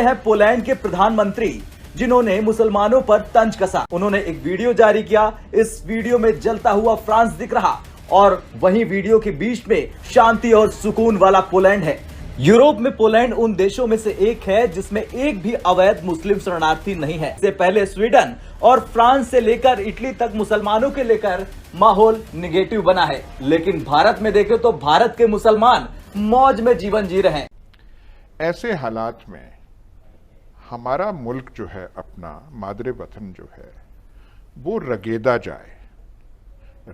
है पोलैंड के प्रधानमंत्री जिन्होंने मुसलमानों पर तंज कसा। उन्होंने एक वीडियो जारी किया। इस वीडियो में जलता हुआ फ्रांस दिख रहा और वहीं वीडियो के बीच में शांति और सुकून वाला पोलैंड है। यूरोप में पोलैंड उन देशों में से एक है जिसमें एक भी अवैध मुस्लिम शरणार्थी नहीं है। इससे पहले स्वीडन और फ्रांस से लेकर इटली तक मुसलमानों के लेकर माहौल निगेटिव बना है। लेकिन भारत में देखें तो भारत के मुसलमान मौज में जीवन जी रहे हैं। ऐसे हालात में हमारा मुल्क जो है, अपना मादरे वतन जो है, वो रगेदा जाए,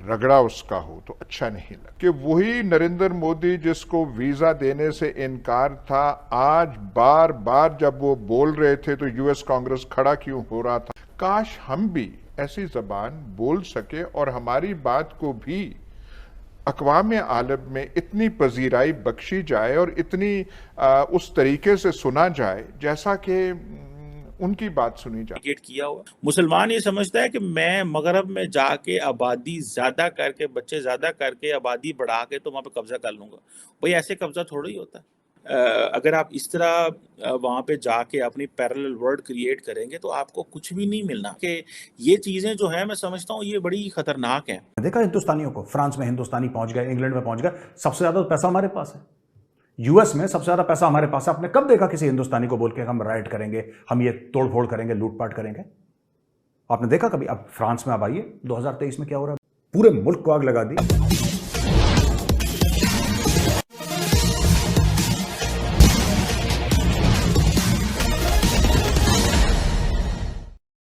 रगड़ा उसका हो तो अच्छा नहीं लगता। कि वही नरेंद्र मोदी जिसको वीजा देने से इनकार था, आज बार बार जब वो बोल रहे थे तो यूएस कांग्रेस खड़ा क्यों हो रहा था। काश हम भी ऐसी जबान बोल सके और हमारी बात को भी अक़वाम आलम में इतनी पजीराई बख्शी जाए और इतनी उस तरीके से सुना जाए जैसा कि उनकी बात सुनी जाए। किया हुआ मुसलमान ये समझता है कि मैं मगरब में जाके आबादी ज्यादा करके, बच्चे ज्यादा करके, आबादी बढ़ा के तो वहां पे कब्जा कर लूंगा। भाई ऐसे कब्जा थोड़ा ही होता है। अगर आप इस तरह वहां पे जाके अपनी पैरेलल वर्ल्ड क्रिएट करेंगे तो आपको कुछ भी नहीं मिलना। कि ये चीजें जो है, मैं समझता हूँ ये बड़ी खतरनाक है। देखा हिंदुस्तानियों को, फ्रांस में हिंदुस्तानी पहुंच गए, इंग्लैंड में पहुंच गए, सबसे ज्यादा पैसा हमारे पास है। यूएस में सबसे ज्यादा पैसा हमारे पास है। आपने कब देखा किसी हिंदुस्तानी को बोल के हम राइट करेंगे, हम ये तोड़फोड़ करेंगे, लूटपाट करेंगे? आपने देखा कभी? अब फ्रांस में अब आइए, 2023 में क्या हो रहा है, पूरे मुल्क को आग लगा दी।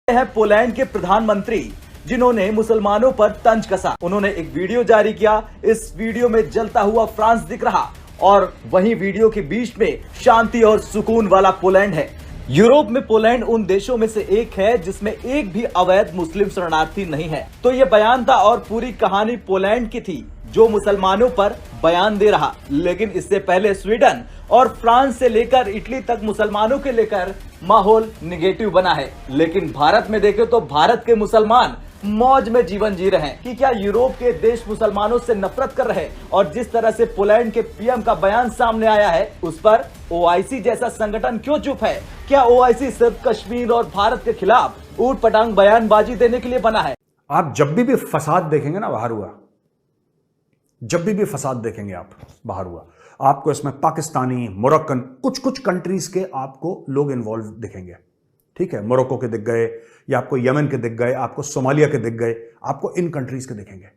है पोलैंड के प्रधानमंत्री जिन्होंने मुसलमानों पर तंज कसा। उन्होंने एक वीडियो जारी किया। इस वीडियो में जलता हुआ फ्रांस दिख रहा और वहीं वीडियो के बीच में शांति और सुकून वाला पोलैंड है। यूरोप में पोलैंड उन देशों में से एक है जिसमें एक भी अवैध मुस्लिम शरणार्थी नहीं है। तो ये बयान था और पूरी कहानी पोलैंड की थी जो मुसलमानों पर बयान दे रहा। लेकिन इससे पहले स्वीडन और फ्रांस से लेकर इटली तक मुसलमानों के लेकर माहौल निगेटिव बना है। लेकिन भारत में देखें तो भारत के मुसलमान मौज में जीवन जी रहे हैं। कि क्या यूरोप के देश मुसलमानों से नफरत कर रहे हैं? और जिस तरह से पोलैंड के पीएम का बयान सामने आया है, उस पर ओआईसी जैसा संगठन क्यों चुप है? क्या ओआईसी सिर्फ कश्मीर और भारत के खिलाफ ऊट पटांग बयानबाजी देने के लिए बना है? आप जब भी फसाद देखेंगे ना, बाहर हुआ, जब भी फसाद देखेंगे आप, बाहर हुआ, आपको इसमें पाकिस्तानी, मोरक्कन, कुछ कंट्रीज के आपको लोग इन्वॉल्व दिखेंगे। ठीक है, मोरक्को के दिख गए, या आपको यमन के दिख गए, आपको सोमालिया के दिख गए, आपको इन कंट्रीज के दिखेंगे।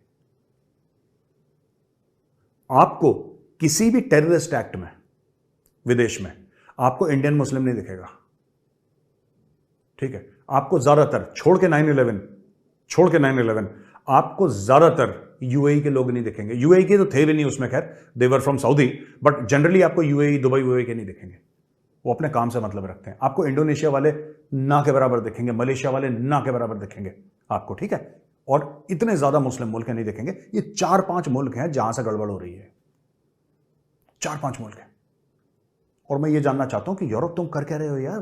आपको किसी भी टेररिस्ट एक्ट में विदेश में आपको इंडियन मुस्लिम नहीं दिखेगा। ठीक है, आपको ज्यादातर छोड़ के 9/11 आपको ज्यादातर यूएई के लोग नहीं दिखेंगे। यूएई के तो थे भी नहीं उसमें, खैर they were from Saudi, but generally आपको यूएई, दुबई वुबई के नहीं दिखेंगे। वो अपने काम से मतलब रखते हैं। आपको इंडोनेशिया वाले ना के बराबर दिखेंगे, मलेशिया वाले ना के बराबर दिखेंगे आपको। ठीक है, और इतने ज्यादा मुस्लिम मुल्क नहीं दिखेंगे। ये 4-5 मुल्क हैं जहां से गड़बड़ हो रही है, 4-5 मुल्क हैं। और मैं ये जानना चाहता हूं कि यूरोप तुम कर क्या रहे हो यार?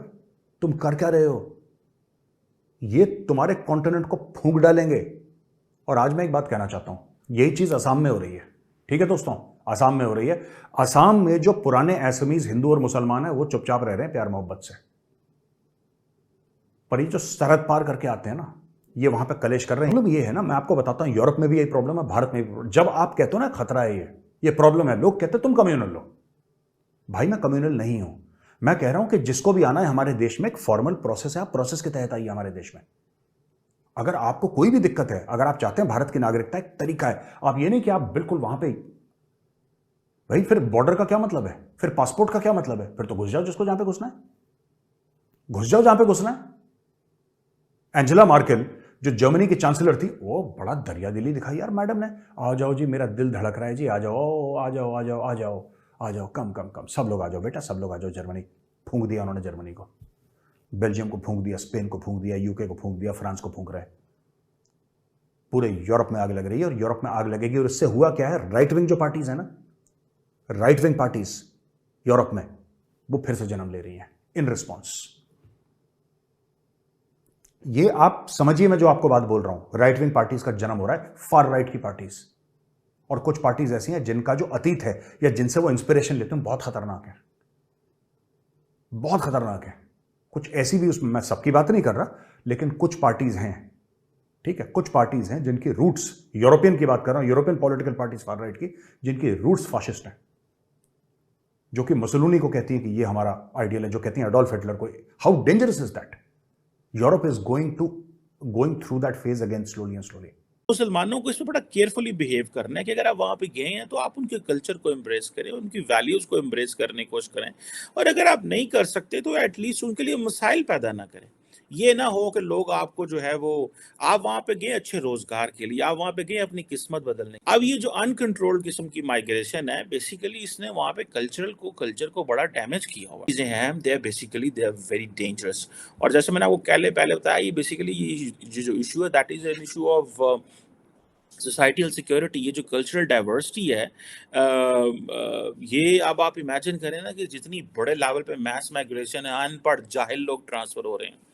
तुम कर क्या रहे हो? ये तुम्हारे कॉन्टिनेंट को फूंक डालेंगे। और आज मैं एक बात कहना चाहता हूं, यही चीज असम में हो रही है। ठीक है दोस्तों, असम में हो रही है। असम में जो पुराने असमीज हिंदू और मुसलमान हैं वो चुपचाप रह रहे हैं प्यार मोहब्बत से, पर ये जो सरहद पार करके आते हैं ना, ये वहां पे कलेश कर रहे हैं। मतलब ये है ना, मैं आपको बताता हूं, यूरोप में भी यही प्रॉब्लम है, भारत में भी। जब आप कहते हो ना खतरा है, ये प्रॉब्लम है, लोग कहते हैं तुम कम्युनल लो। भाई मैं कम्युनल नहीं हूं। मैं कह रहा हूं कि जिसको भी आना है हमारे देश में एक फॉर्मल प्रोसेस है, आप प्रोसेस के तहत आइए हमारे देश में। अगर आपको कोई भी दिक्कत है, अगर आप चाहते हैं भारत की नागरिकता, एक तरीका है। आप ये नहीं कि आप बिल्कुल वहां पे, भाई फिर बॉर्डर का क्या मतलब है? फिर पासपोर्ट का क्या मतलब है? फिर तो घुस जाओ जिसको जहां पे घुसना है, घुस जाओ जहां पे घुसना है। एंजेला मार्केल जो जर्मनी की चांसलर थी, वो बड़ा दरिया दिली दिखाई यार मैडम ने। आ जाओ जी, मेरा दिल धड़क रहा है जी, आ जाओ आ जाओ आ जाओ आ जाओ आ जाओ, कम सब लोग आ जाओ बेटा, सब लोग आ जाओ। जर्मनी फूंक दिया उन्होंने, जर्मनी को, बेल्जियम को फूंक दिया, स्पेन को फूंक दिया, यूके को फूंक दिया, फ्रांस को फूंक रहे। पूरे यूरोप में आग लग रही है और यूरोप में आग लगेगी। और इससे हुआ क्या है, राइट विंग जो पार्टीज है ना, राइट विंग पार्टीज यूरोप में, वो फिर से जन्म ले रही हैं इन रिस्पॉन्स। ये आप समझिए, मैं जो आपको बात बोल रहा हूं, राइट विंग पार्टीज का जन्म हो रहा है, फार राइट की पार्टीज। और कुछ पार्टीज ऐसी हैं जिनका जो अतीत है या जिनसे वो इंस्पिरेशन लेते हैं बहुत खतरनाक है, बहुत खतरनाक है। कुछ ऐसी भी, उसमें मैं सबकी बात नहीं कर रहा, लेकिन कुछ पार्टीज हैं, ठीक है, कुछ पार्टीज हैं जिनकी रूट्स, यूरोपियन की बात कर रहा हूं, European political parties far right की, जिनकी रूट्स फाशिस्ट हैं, जो कि मुसोलिनी को कहती हैं कि ये हमारा आइडियल है, जो कहती हैं अडोल्फ हिटलर को। How dangerous is that? Europe is going through that phase again slowly and slowly. मुसलमानों को इसमें बड़ा केयरफुली बिहेव करना है कि अगर आप वहाँ पे गए हैं तो आप उनके कल्चर को एम्ब्रेस करें, उनकी वैल्यूज को एम्ब्रेस करने की कोशिश करें, और अगर आप नहीं कर सकते तो एटलीस्ट उनके लिए मसाइल पैदा ना करें। ये ना हो कि लोग आपको जो है वो, आप वहाँ पे गए अच्छे रोजगार के लिए, आप वहाँ पे गए अपनी किस्मत बदलने। अब ये जो अनकंट्रोल्ड किस्म की माइग्रेशन है, बेसिकली इसने वहाँ पे कल्चर को बड़ा डैमेज किया हुआ चीजें हैं। They are very dangerous. और जैसे मैंने आपको पहले बताया, ये बेसिकली ये जो इशू है, that is an issue of societal security. ये जो कल्चरल डाइवर्सिटी है, ये अब आप इमेजिन करें ना कि जितनी बड़े लेवल पे मैस माइग्रेशन है, अनपढ़ जाहिल लोग ट्रांसफर हो रहे हैं।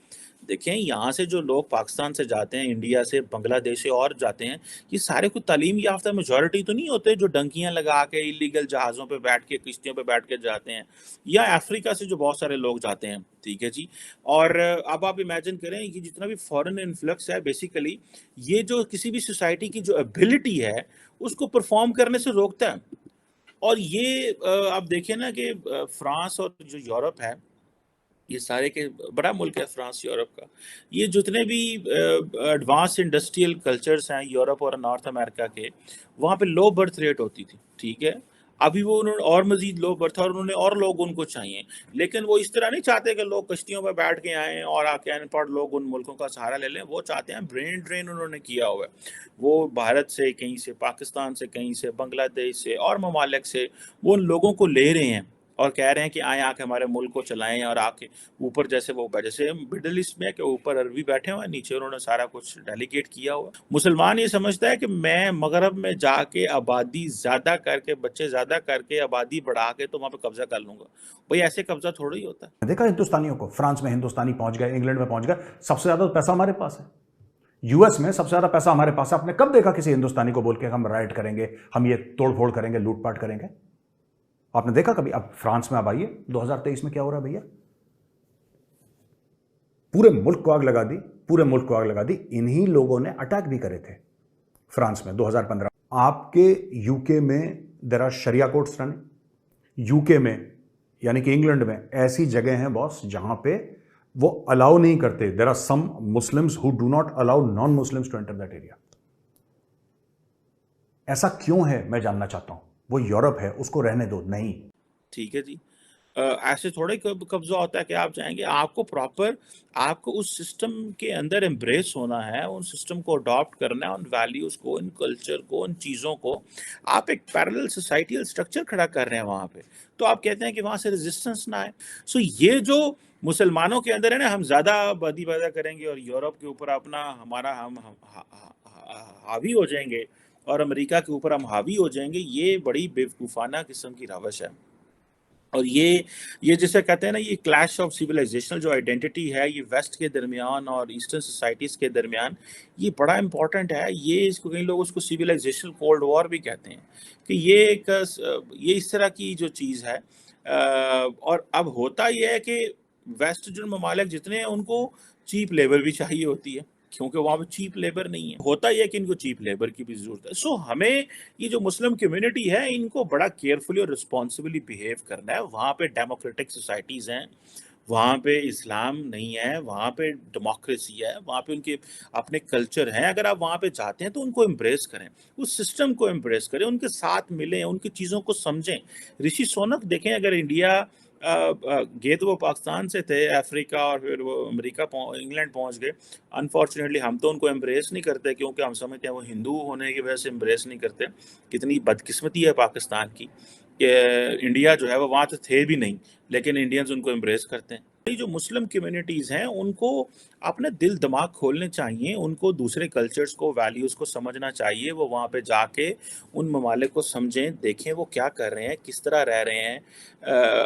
देखें, यहाँ से जो लोग पाकिस्तान से जाते हैं, इंडिया से, बांग्लादेश से और जाते हैं, ये सारे कोई तालीम याफ्ता मेजॉरिटी तो नहीं होते जो डंकियां लगा के इलीगल जहाज़ों पे बैठ के, किश्तियों पे बैठ के जाते हैं, या अफ्रीका से जो बहुत सारे लोग जाते हैं, ठीक है जी। और अब आप इमेजिन करें कि जितना भी फॉरेन इन्फ्लक्स है, बेसिकली ये जो किसी भी सोसाइटी की जो एबिलिटी है उसको परफॉर्म करने से रोकता है। और ये आप देखें ना कि फ्रांस और जो यूरोप है, ये सारे के बड़ा मुल्क है फ्रांस यूरोप का, ये जितने भी एडवांस इंडस्ट्रियल कल्चर्स हैं यूरोप और नॉर्थ अमेरिका के, वहाँ पे लो बर्थ रेट होती थी, ठीक है। अभी वो उन्होंने और मजीद लो बर्थ, और उन्होंने और लोग उनको चाहिए, लेकिन वो इस तरह नहीं चाहते कि लोग कश्तियों में बैठ के आएँ और आके अनपढ़ लोग उन मुल्कों का सहारा ले लें। वो चाहते हैं ब्रेन ड्रेन उन्होंने किया हुआ है। वो भारत से, कहीं से, पाकिस्तान से, कहीं से, बांग्लादेश से और ममालिक से वो उन लोगों को ले रहे हैं और कह रहे हैं कि आए आके हमारे मुल्क को चलाएं, और आके ऊपर जैसे मिडिल ईस्ट में कि ऊपर अरबी बैठे हुए हैं, नीचे उन्होंने सारा कुछ डेलीगेट किया हुआ। मुसलमान ये समझता है कि मैं मगरब में जाके आबादी ज्यादा करके, बच्चे ज्यादा करके, आबादी बढ़ा के तो वहां पे कब्जा कर लूंगा। भाई ऐसे कब्जा थोड़ा ही होता है। देखा हिंदुस्तानियों को, फ्रांस में हिंदुस्तानी पहुंच गए, इंग्लैंड में पहुंच गए, सबसे ज्यादा पैसा हमारे पास है, यूएस में सबसे ज्यादा पैसा हमारे पास है। आपने कब देखा किसी हिंदुस्तानी को बोल के हम राइट करेंगे, हम ये तोड़फोड़ करेंगे, लूटपाट करेंगे? आपने देखा कभी? अब फ्रांस में आप आइए, 2023 में क्या हो रहा है भैया? पूरे मुल्क को आग लगा दी, पूरे मुल्क को आग लगा दी। इन्हीं लोगों ने अटैक भी करे थे फ्रांस में 2015। आपके यूके में there are sharia courts running, UK में यानी कि इंग्लैंड में ऐसी जगह हैं बॉस जहां पे वो अलाउ नहीं करते। There are some Muslims who do not allow non Muslims to enter that area. ऐसा क्यों है मैं जानना चाहता हूं। वो यूरोप है, उसको रहने दो। नहीं, ठीक है जी। ऐसे थोड़े कब्जा होता है कि आप जाएंगे, आपको उस सिस्टम के अंदर एम्ब्रेस होना है, उन सिस्टम को अडॉप्ट करना है, उन वैल्यूज को, उन कल्चर को, उन चीज़ों को। आप एक पैरेलल सोसाइटल स्ट्रक्चर खड़ा कर रहे हैं वहाँ पे, तो आप कहते हैं कि वहाँ से रेजिस्टेंस ना आए। सो ये जो मुसलमानों के अंदर है ना, हम ज़्यादा आबादी पैदा करेंगे और यूरोप के ऊपर अपना हमारा हम हावी हो जाएंगे और अमेरिका के ऊपर हम हावी हो जाएंगे, ये बड़ी बेवकूफ़ाना किस्म की रवश है। और ये जिसे कहते हैं ना, ये क्लैश ऑफ सिविलाइजेशनल जो आइडेंटिटी है, ये वेस्ट के दरमियान और ईस्टर्न सोसाइटीज़ के दरमियान, ये बड़ा इंपॉर्टेंट है। ये इसको कई लोग उसको सिविलाइजेशनल कोल्ड वॉर भी कहते हैं कि ये इस तरह की जो चीज़ है। और अब होता ये है कि वेस्ट जो ममालिक जितने हैं, उनको चीप लेबर भी चाहिए होती है, क्योंकि वहाँ पे चीप लेबर नहीं है। होता ही है कि इनको चीप लेबर की भी ज़रूरत है। सो हमें ये जो मुस्लिम कम्युनिटी है, इनको बड़ा केयरफुली और रिस्पॉन्सिबली बिहेव करना है। वहाँ पे डेमोक्रेटिक सोसाइटीज़ हैं, वहाँ पे इस्लाम नहीं है, वहाँ पे डेमोक्रेसी है, वहाँ पे उनके अपने कल्चर हैं। अगर आप वहाँ पे जाते हैं तो उनको एम्ब्रेस करें, उस सिस्टम को एम्ब्रेस करें, उनके साथ मिलें, उनकी चीज़ों को समझें। ऋषि सोनक देखें, अगर इंडिया गए तो वो पाकिस्तान से थे, अफ्रीका, और फिर वो अमेरिका इंग्लैंड पहुंच गए। अनफॉर्चुनेटली हम तो उनको एम्ब्रेस नहीं करते, क्योंकि हम समझते हैं वो हिंदू होने की वजह से एम्ब्रेस नहीं करते। कितनी बदकिस्मती है पाकिस्तान की कि इंडिया जो है वो वहाँ तो थे भी नहीं, लेकिन इंडियंस उनको एम्ब्रेस करते हैं। ये जो मुस्लिम कम्युनिटीज़ हैं, उनको अपने दिल दिमाग खोलने चाहिए, उनको दूसरे कल्चर्स को, वैल्यूज़ को समझना चाहिए। वो वहाँ पे जाके उन ममालिक को समझें, देखें वो क्या कर रहे हैं, किस तरह रह रहे हैं।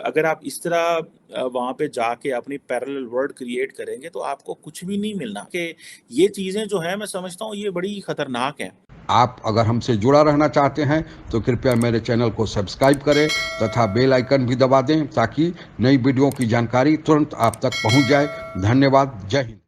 अगर आप इस तरह वहाँ पे जाके अपनी पैरेलल वर्ल्ड क्रिएट करेंगे तो आपको कुछ भी नहीं मिलना। कि ये चीज़ें जो हैं, मैं समझता हूँ ये बड़ी ख़तरनाक हैं। आप अगर हमसे जुड़ा रहना चाहते हैं तो कृपया मेरे चैनल को सब्सक्राइब करें तथा बेल आइकन भी दबा दें ताकि नई वीडियो की जानकारी तुरंत आप तक पहुंच जाए। धन्यवाद। जय हिंद।